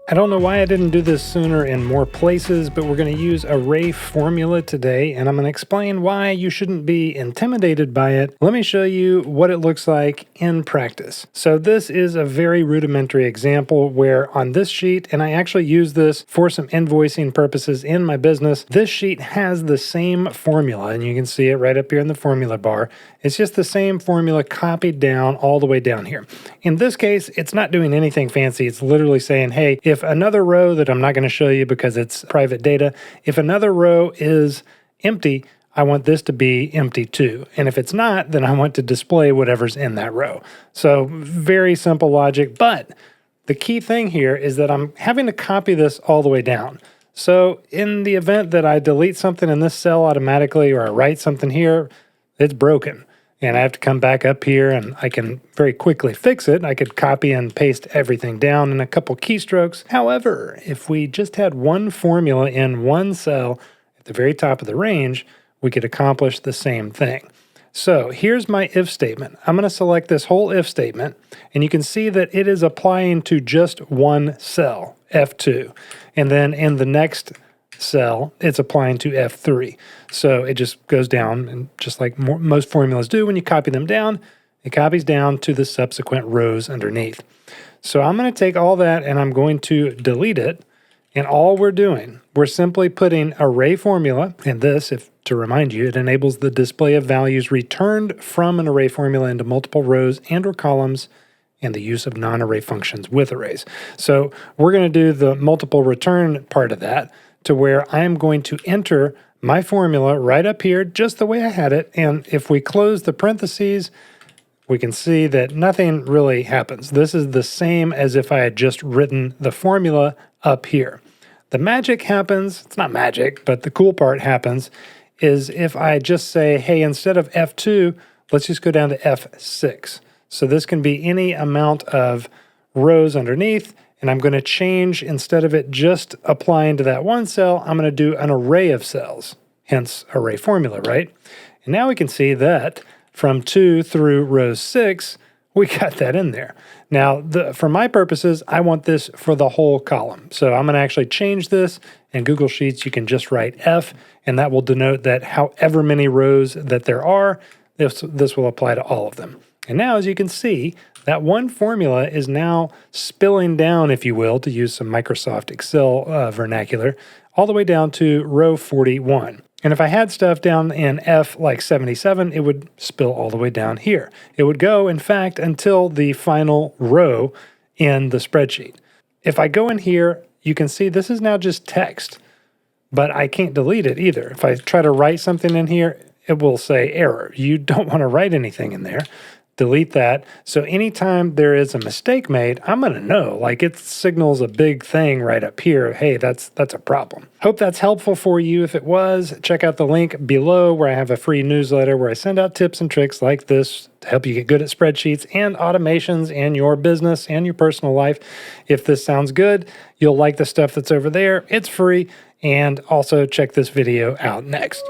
I don't know why I didn't do this sooner in more places, but we're going to use array formula today, and I'm going to explain why you shouldn't be intimidated by it. Let me show you what it looks like in practice. So this is a very rudimentary example where on this sheet, and I actually use this for some invoicing purposes in my business, this sheet has the same formula, and you can see it right up here in the formula bar. It's just the same formula copied down all the way down here. In this case, it's not doing anything fancy. It's literally saying, hey, if another row that I'm not going to show you because it's private data, if another row is empty, I want this to be empty too. And if it's not, then I want to display whatever's in that row. So very simple logic, but the key thing here is that I'm having to copy this all the way down. So in the event that I delete something in this cell automatically, or I write something here, it's broken. And I have to come back up here and I can very quickly fix it. I could copy and paste everything down in a couple keystrokes. However, if we just had one formula in one cell at the very top of the range, we could accomplish the same thing. So here's my if statement. I'm going to select this whole if statement, and you can see that it is applying to just one cell, F2. And then in the next cell, it's applying to F3. So it just goes down, and just like most formulas do, when you copy them down, it copies down to the subsequent rows underneath. So I'm going to take all that and I'm going to delete it. And all we're simply putting array formula, and this, if to remind you, it enables the display of values returned from an array formula into multiple rows and or columns, and the use of non-array functions with arrays. So we're going to do the multiple return part of that, to where I'm going to enter my formula right up here, just the way I had it. And if we close the parentheses, we can see that nothing really happens. This is the same as if I had just written the formula up here. The magic happens, it's not magic, but the cool part happens, is if I just say, hey, instead of F2, let's just go down to F6. So this can be any amount of rows underneath, and I'm going to change, instead of it just applying to that one cell, I'm going to do an array of cells, hence array formula, right? And now we can see that from 2 through row 6, we got that in there. Now, for my purposes, I want this for the whole column. So I'm going to actually change this. In Google Sheets, you can just write F, and that will denote that however many rows that there are, this will apply to all of them. And now, as you can see, that one formula is now spilling down, if you will, to use some Microsoft Excel vernacular, all the way down to row 41. And if I had stuff down in F like 77, it would spill all the way down here. It would go, in fact, until the final row in the spreadsheet. If I go in here, you can see this is now just text, but I can't delete it either. If I try to write something in here, it will say error. You don't want to write anything in there. Delete that. So anytime there is a mistake made, I'm going to know. Like, it signals a big thing right up here. Hey, that's a problem. Hope that's helpful for you. If it was, check out the link below where I have a free newsletter where I send out tips and tricks like this to help you get good at spreadsheets and automations in your business and your personal life. If this sounds good, you'll like the stuff that's over there. It's free. And also check this video out next.